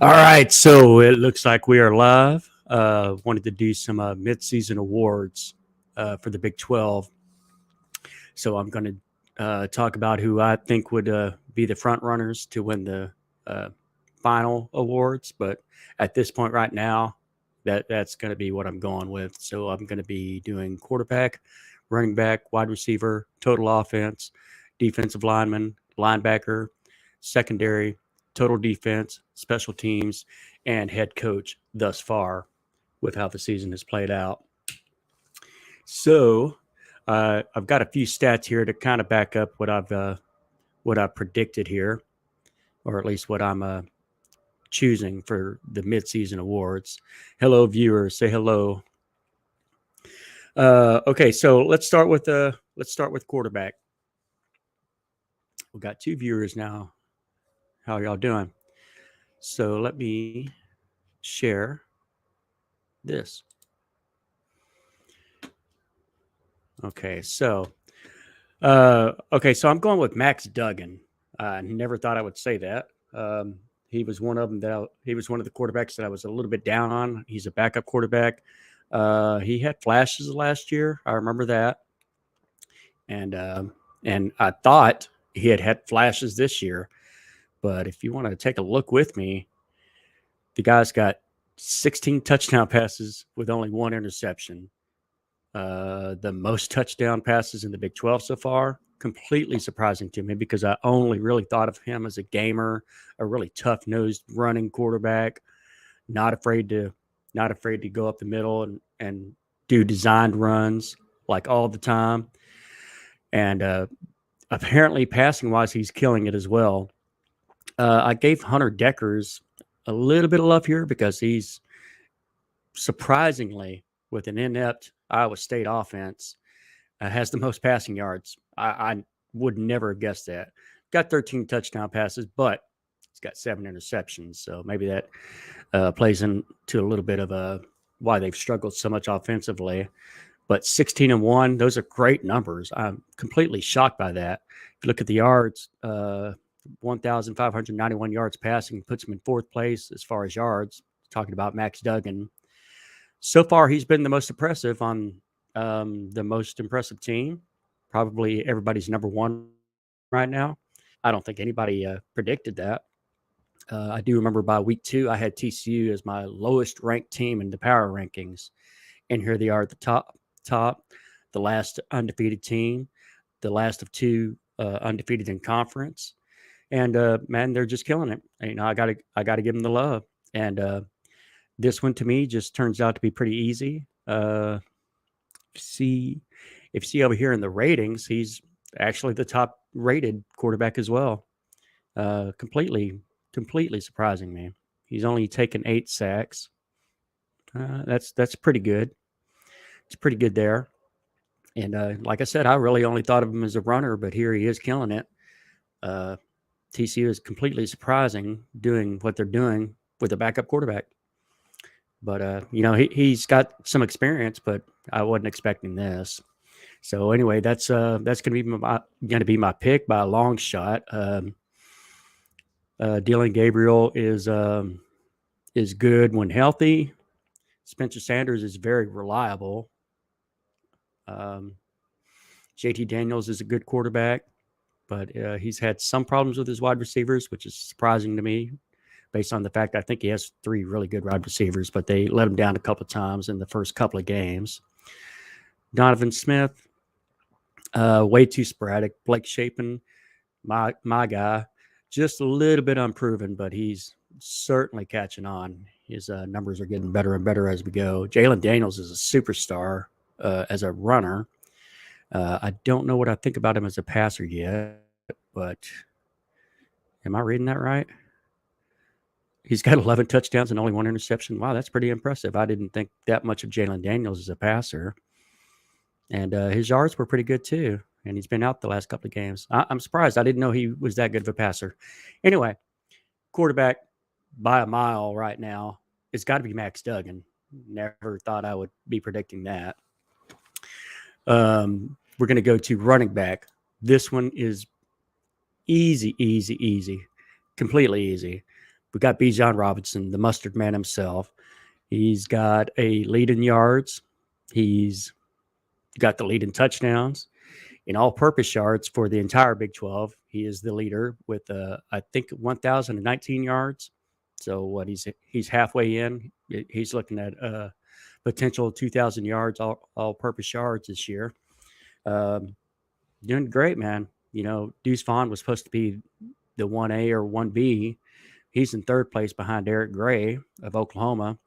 All right, so it looks like we are live. Wanted to do some mid-season awards for the Big 12. So I'm going to talk about who I think would be the front runners to win the uh, final awards. But at this point right now, that's going to be what I'm going with. So I'm going to be doing quarterback, running back, wide receiver, total offense, defensive lineman, linebacker, secondary, total defense, special teams, and head coach thus far with how the season has played out. So I've got a few stats here to kind of back up what I've predicted here, or at least what I'm choosing for the midseason awards. Hello, viewers. Say hello. Okay, so let's start with quarterback. We've got two viewers now. How y'all doing? So let me share this. Okay, so I'm going with Max Duggan. I never thought I would say that. He was one of them he was one of the quarterbacks that I was a little bit down on. He's a backup quarterback. He had flashes last year. I remember that, and and I thought he had flashes this year. But if you want to take a look with me, the guy's got 16 touchdown passes with only one interception. The most touchdown passes in the Big 12 so far. Completely surprising to me because I only really thought of him as a gamer, a really tough nosed running quarterback, not afraid to not afraid to go up the middle and do designed runs like all the time. And apparently, passing wise, he's killing it as well. I gave Hunter Deckers a little bit of love here because he's surprisingly with an inept Iowa State offense has the most passing yards. I would never have guessed that. Got 13 touchdown passes, but he's got 7 interceptions. So maybe that plays into a little bit of why they've struggled so much offensively. But 16-1, those are great numbers. I'm completely shocked by that. If you look at the yards, 1,591 yards passing puts him in fourth place as far as yards. Talking about Max Duggan. So far, he's been the most impressive on the most impressive team. Probably everybody's number one right now. I don't think anybody predicted that. I do remember by week 2, I had TCU as my lowest ranked team in the power rankings, and here they are at the top, the last undefeated team, the last of two undefeated in conference, and man, they're just killing it. I gotta give them the love, and this one to me just turns out to be pretty easy. See, if you see over here in the ratings, he's actually the top rated quarterback as well. Completely surprising me. He's only taken 8 sacks. That's pretty good. It's pretty good there. And like I said, I really only thought of him as a runner, but here he is killing it. Uh, TCU is completely surprising doing what they're doing with a backup quarterback. But he's got some experience, but I wasn't expecting this. So anyway, that's gonna be my pick by a long shot. Dylan Gabriel is good when healthy. Spencer Sanders is very reliable. Um, JT Daniels is a good quarterback, but he's had some problems with his wide receivers, which is surprising to me based on the fact I think he has 3 really good wide receivers, but they let him down a couple of times in the first couple of games. Donovan Smith, way too sporadic. Blake Shapen, my guy, just a little bit unproven, but he's certainly catching on. His numbers are getting better and better as we go. Jalen Daniels is a superstar as a runner. I don't know what I think about him as a passer yet, but am I reading that right? He's got 11 touchdowns and only 1 interception. Wow, that's pretty impressive. I didn't think that much of Jalen Daniels as a passer. And his yards were pretty good too. And he's been out the last couple of games. I'm surprised. I didn't know he was that good of a passer. Anyway, quarterback by a mile right now, it's got to be Max Duggan. Never thought I would be predicting that. We're going to go to running back. This one is easy, completely easy. We got Bijan Robinson, the mustard man himself. He's got a lead in yards. He's got the lead in touchdowns. In all-purpose yards for the entire Big 12, he is the leader with, I think, 1,019 yards. So what he's halfway in. He's looking at potential 2,000 yards, all-purpose yards this year. Doing great, man. Deuce Vaughn was supposed to be the 1A or 1B. He's in third place behind Eric Gray of Oklahoma.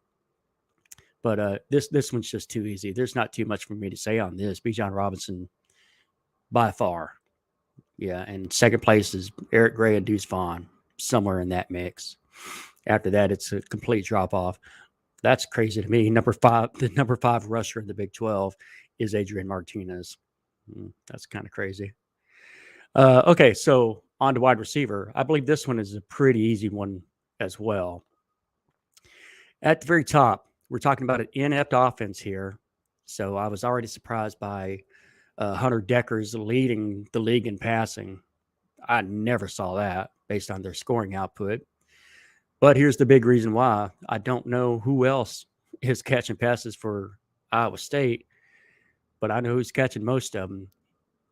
But this one's just too easy. There's not too much for me to say on this. Bijan Robinson, by far. Yeah, and second place is Eric Gray and Deuce Vaughn, somewhere in that mix. After that, it's a complete drop-off. That's crazy to me. The number 5 rusher in the Big 12 is Adrian Martinez. That's kind of crazy. Okay, so on to wide receiver. I believe this one is a pretty easy one as well. At the very top, we're talking about an inept offense here. So I was already surprised by Hunter Dekkers leading the league in passing. I never saw that based on their scoring output. But here's the big reason why. I don't know who else is catching passes for Iowa State, but I know who's catching most of them.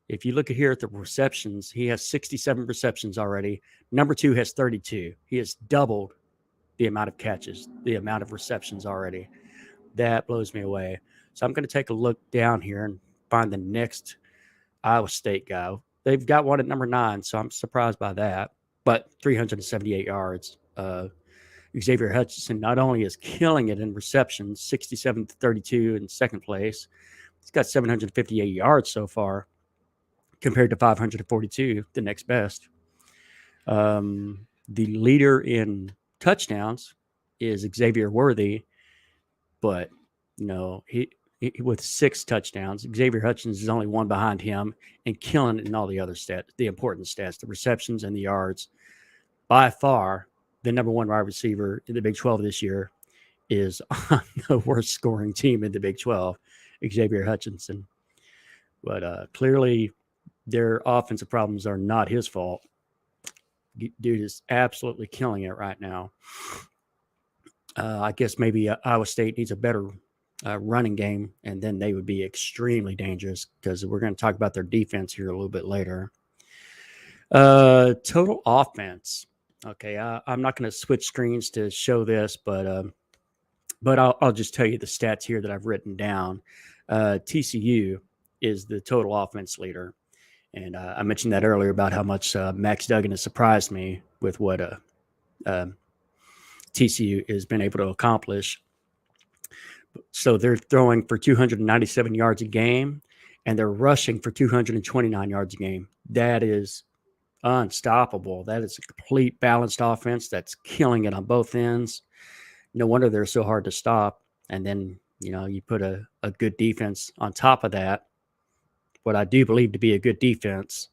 If you look at here at the receptions, he has 67 receptions already. Number 2 has 32. He has doubled the amount of catches, the amount of receptions already. That blows me away. So I'm going to take a look down here and find the next Iowa State guy. They've got one at number 9, so I'm surprised by that. But 378 yards. Xavier Hutchinson not only is killing it in receptions, 67 to 32 in second place, he's got 758 yards so far compared to 542, the next best. The leader in touchdowns is Xavier Worthy, but he with 6 touchdowns. Xavier Hutchinson is only one behind him and killing it in all the other stats, the important stats, the receptions and the yards. By far, the number 1 wide receiver in the Big 12 this year is on the worst scoring team in the Big 12, Xavier Hutchinson. But clearly, their offensive problems are not his fault. Dude is absolutely killing it right now. I guess maybe Iowa State needs a better running game, and then they would be extremely dangerous because we're going to talk about their defense here a little bit later. Total offense. Okay, I'm not going to switch screens to show this, but I'll just tell you the stats here that I've written down. TCU is the total offense leader. And I mentioned that earlier about how much Max Duggan has surprised me with what TCU has been able to accomplish. So they're throwing for 297 yards a game, and they're rushing for 229 yards a game. That is unstoppable. That is a complete balanced offense that's killing it on both ends. No wonder they're so hard to stop. And then, you put a good defense on top of that. What I do believe to be a good defense.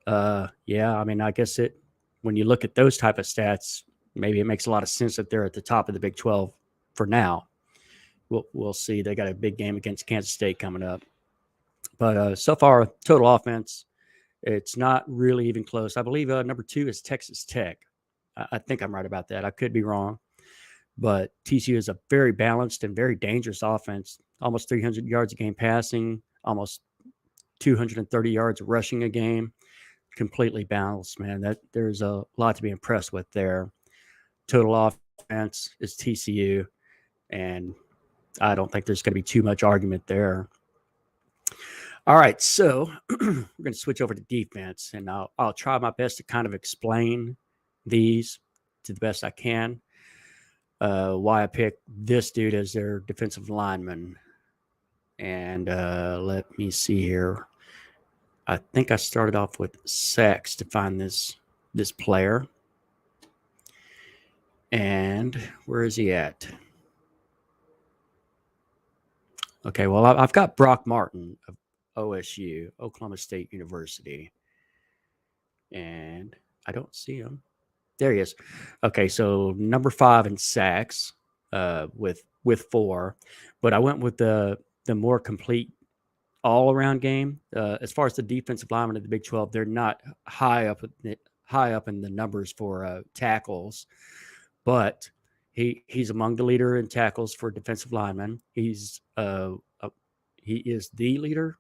I guess when you look at those type of stats, maybe it makes a lot of sense that they're at the top of the Big 12 for now. We'll see. They got a big game against Kansas State coming up. But so far, total offense, it's not really even close. I believe number 2 is Texas Tech. I think I'm right about that. I could be wrong. But TCU is a very balanced and very dangerous offense. Almost 300 yards a game passing, almost 230 yards rushing a game. Completely balanced, man. There's a lot to be impressed with there. Total offense is TCU, and I don't think there's going to be too much argument there. All right, so we're going to switch over to defense, and I'll try my best to kind of explain these to the best I can. Why I picked this dude as their defensive lineman. And let me see here. I think I started off with sacks to find this player. And where is he at? Okay, well, I've got Brock Martin of OSU, Oklahoma State University. And I don't see him. There he is. Okay, so number 5 in sacks with 4. But I went with the more complete all-around game. As far as the defensive linemen of the Big 12, they're not high up in the numbers for tackles. but he's among the leader in tackles for defensive linemen. He is the leader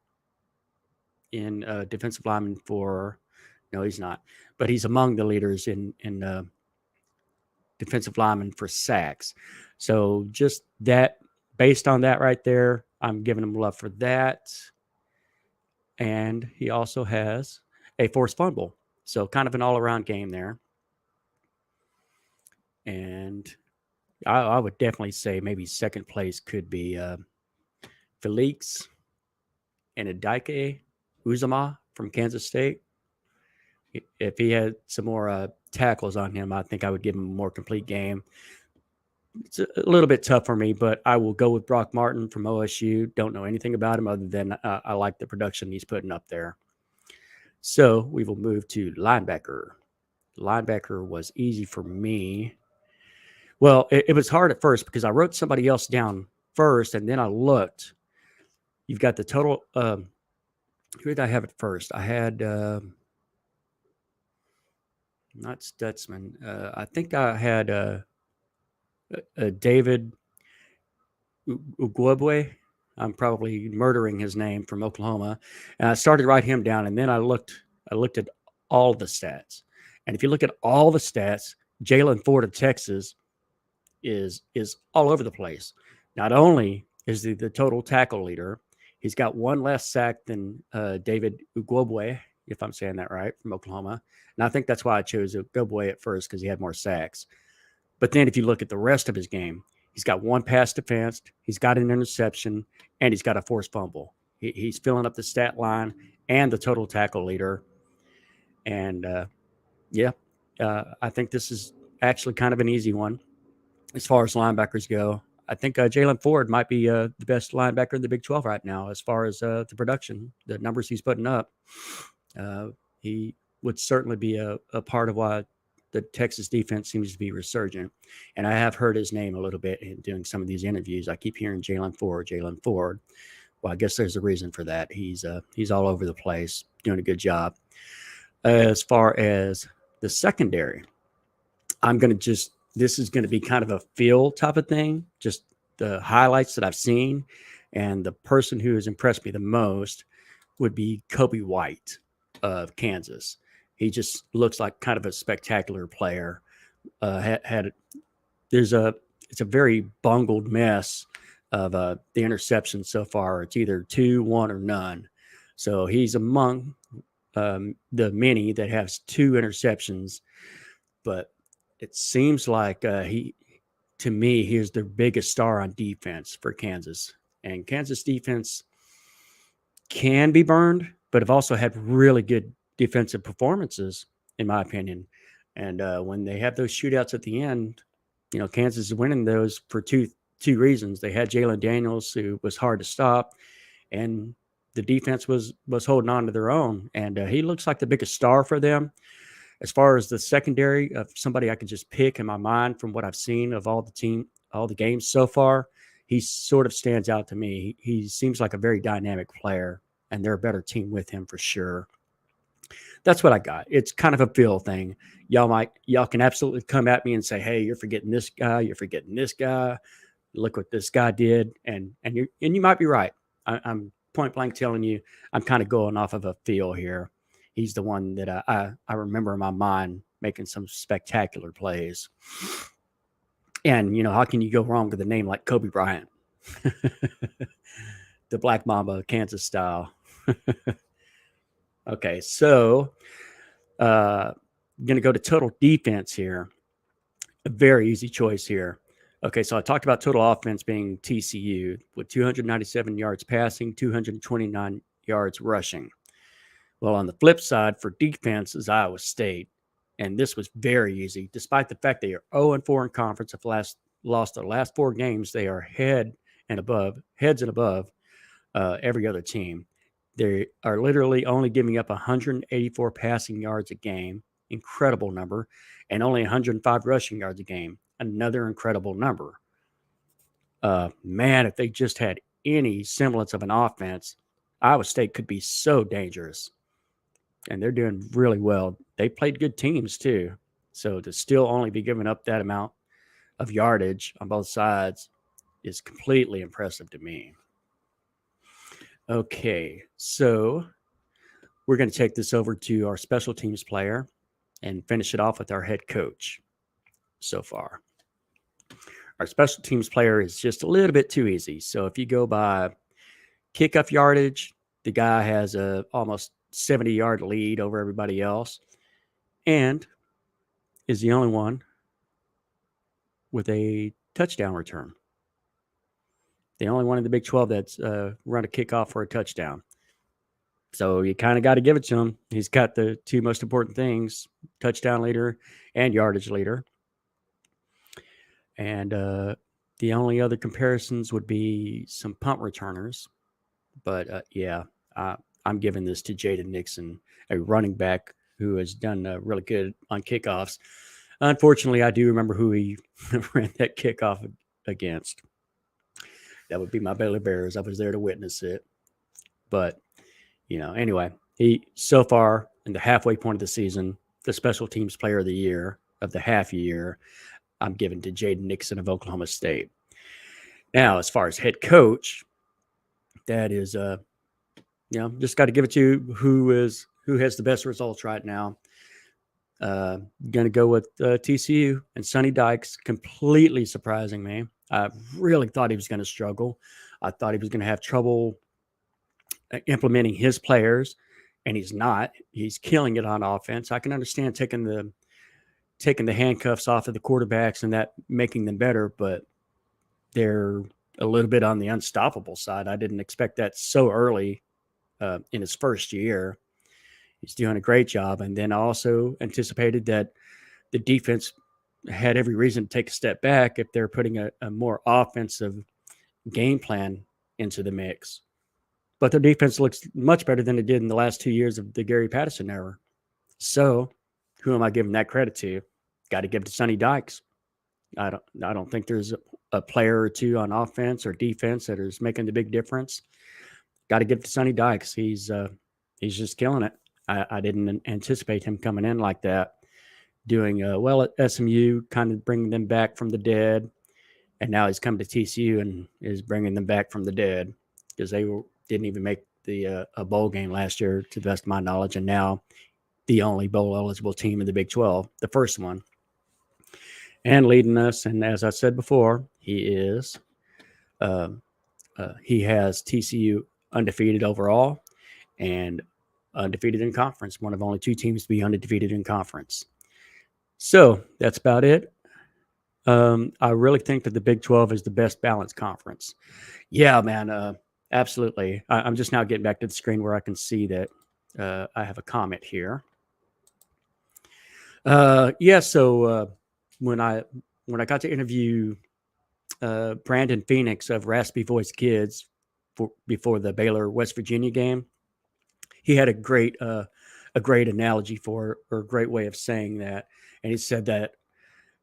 in defensive linemen for. No, he's not, but he's among the leaders in defensive linemen for sacks. So just that, based on that right there, I'm giving him love for that. And he also has a forced fumble. So kind of an all-around game there. And I would definitely say maybe second place could be Felix Enedike Uzama from Kansas State. If he had some more tackles on him, I think I would give him a more complete game. It's a little bit tough for me, but I will go with Brock Martin from OSU. Don't know anything about him other than I like the production he's putting up there. So we will move to linebacker. Linebacker was easy for me. Well, it was hard at first because I wrote somebody else down first, and then I looked. You've got the total. Who did I have at first? I had not Stutzman. I think I had David Ugwebwe. I'm probably murdering his name, from Oklahoma. And I started to write him down, and then I looked at all the stats. And if you look at all the stats, Jaylan Ford of Texas is all over the place. Not only is he the total tackle leader, he's got one less sack than David Ugwebwe, if I'm saying that right, from Oklahoma. And I think that's why I chose Ugwebwe at first, because he had more sacks. But then if you look at the rest of his game, he's got one pass defensed, he's got an interception, and he's got a forced fumble. He's filling up the stat line and the total tackle leader. And I think this is actually kind of an easy one as far as linebackers go. I think Jaylan Ford might be the best linebacker in the Big 12 right now as far as the production, the numbers he's putting up. He would certainly be a part of why the Texas defense seems to be resurgent. And I have heard his name a little bit in doing some of these interviews. I keep hearing Jaylan Ford. Well, I guess there's a reason for that. He's all over the place, doing a good job. As far as the secondary, this is going to be kind of a feel type of thing, just the highlights that I've seen. And the person who has impressed me the most would be Kobe White of Kansas. He just looks like kind of a spectacular player. It's a very bungled mess of the interceptions so far. It's either 2, 1, or none. So he's among the many that has 2 interceptions, but it seems like he is their biggest star on defense for Kansas. And Kansas defense can be burned, but have also had really good defensive performances, in my opinion. And when they have those shootouts at the end, Kansas is winning those for two reasons. They had Jalen Daniels, who was hard to stop, and the defense was holding on to their own. And he looks like the biggest star for them. As far as the secondary of somebody I can just pick in my mind from what I've seen of all the games so far, he sort of stands out to me. He seems like a very dynamic player, and they're a better team with him for sure. That's what I got. It's kind of a feel thing. Y'all can absolutely come at me and say, "Hey, you're forgetting this guy. You're forgetting this guy. Look what this guy did," and you might be right. I'm point blank telling you, I'm kind of going off of a feel here. He's the one that I remember in my mind making some spectacular plays. And, how can you go wrong with a name like Kobe Bryant? The Black Mamba, Kansas style. Okay, so going to go to total defense here. A very easy choice here. Okay, so I talked about total offense being TCU with 297 yards passing, 229 yards rushing. Well, on the flip side for defense is Iowa State, and this was very easy. Despite the fact they are 0-4 in conference, have lost their last 4 games, they are heads and above every other team. They are literally only giving up 184 passing yards a game, incredible number, and only 105 rushing yards a game, another incredible number. Man, if they just had any semblance of an offense, Iowa State could be so dangerous. And they're doing really well. They played good teams too. So to still only be giving up that amount of yardage on both sides is completely impressive to me. Okay, so we're going to take this over to our special teams player and finish it off with our head coach so far. Our special teams player is just a little bit too easy. So if you go by kickoff yardage, the guy has a almost 70-yard lead over everybody else and is the only one with a touchdown return. The only one in the Big 12 that's run a kickoff for a touchdown. So you kind of got to give it to him. He's got the two most important things, touchdown leader and yardage leader. And the only other comparisons would be some punt returners. But I'm giving this to Jaden Nixon, a running back who has done really good on kickoffs. Unfortunately, I do remember who he ran that kickoff against. That would be my Baylor Bears. I was there to witness it. But, anyway, he so far in the halfway point of the season, the special teams player of the year of the half year, I'm giving to Jaden Nixon of Oklahoma State. Now, as far as head coach, that is, just got to give it to who has the best results right now. Going to go with TCU and Sonny Dykes, completely surprising me. I really thought he was going to struggle. I thought he was going to have trouble implementing his players, and he's not. He's killing it on offense. I can understand taking the handcuffs off of the quarterbacks and that making them better, but they're a little bit on the unstoppable side. I didn't expect that so early in his first year. He's doing a great job. And then I also anticipated that the defense had every reason to take a step back if they're putting a more offensive game plan into the mix. But their defense looks much better than it did in the last 2 years of the Gary Patterson era. So who am I giving that credit to? Got to give it to Sonny Dykes. I don't think there's a player or two on offense or defense that is making the big difference. Got to give it to Sonny Dykes. He's just killing it. I didn't anticipate him coming in like that, doing well at SMU, kind of bringing them back from the dead. And now he's come to TCU and is bringing them back from the dead because they didn't even make a bowl game last year, to the best of my knowledge. And now the only bowl eligible team in the Big 12, the first one. And leading us, and as I said before, he has TCU undefeated overall and undefeated in conference, one of only two teams to be undefeated in conference. So that's about it. I really think that the Big 12 is the best balanced conference. Yeah, man, absolutely. I'm just now getting back to the screen where I can see that I have a comment here. So when I got to interview Brandon Phoenix of Raspy Voice Kids before the Baylor West Virginia game, he had a great analogy or a great way of saying that, and he said that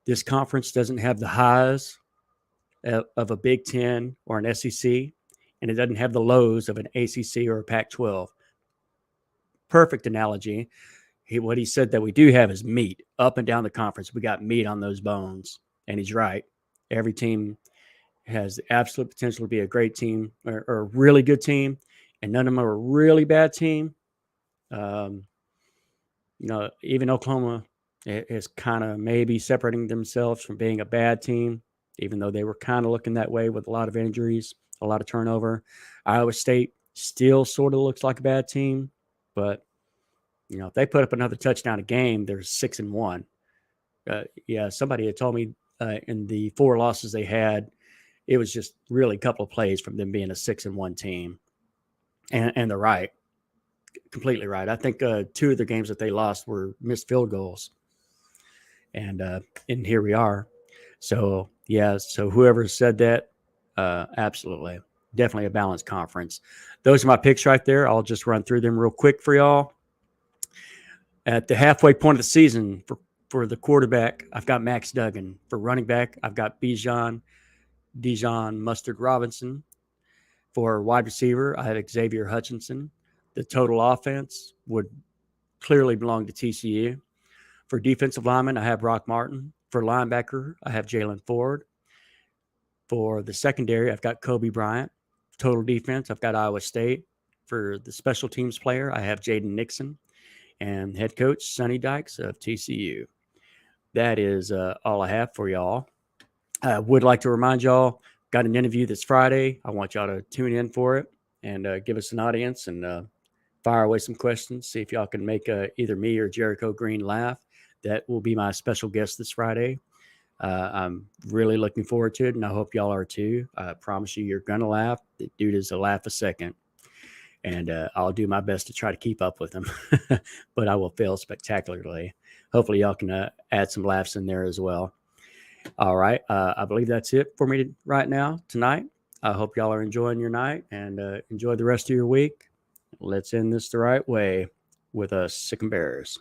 this conference doesn't have the highs of a Big Ten or an SEC, and it doesn't have the lows of an ACC or a Pac-12. Perfect analogy. What he said that we do have is meat up and down the conference. We got meat on those bones, and he's right. Every team has the absolute potential to be a great team or a really good team, and none of them are a really bad team. Even Oklahoma is kind of maybe separating themselves from being a bad team, even though they were kind of looking that way with a lot of injuries, a lot of turnover. Iowa State still sort of looks like a bad team, but if they put up another touchdown a game, they're 6-1. Somebody had told me in the 4 losses they had, it was just really a couple of plays from them being a 6-1 team. And they're right. Completely right. I think 2 of the games that they lost were missed field goals. And here we are. So, so whoever said that, absolutely. Definitely a balanced conference. Those are my picks right there. I'll just run through them real quick for y'all. At the halfway point of the season, for the quarterback, I've got Max Duggan. For running back, I've got Dijon Mustard Robinson. For wide receiver, I have Xavier Hutchinson. The total offense would clearly belong to TCU. For defensive lineman, I have Brock Martin. For linebacker, I have Jalen Ford. For the secondary, I've got Kobe Bryant. Total defense, I've got Iowa State. For the special teams player, I have Jaden Nixon. And head coach, Sonny Dykes of TCU. That is all I have for y'all. I would like to remind y'all, got an interview this Friday. I want y'all to tune in for it and give us an audience and fire away some questions. See if y'all can make either me or Jericho Green laugh. That will be my special guest this Friday. I'm really looking forward to it, and I hope y'all are too. I promise you, you're going to laugh. The dude is a laugh a second. And I'll do my best to try to keep up with him, but I will fail spectacularly. Hopefully, y'all can add some laughs in there as well. All right. I believe that's it for me right now, tonight. I hope y'all are enjoying your night and enjoy the rest of your week. Let's end this the right way with us Sick and Bears.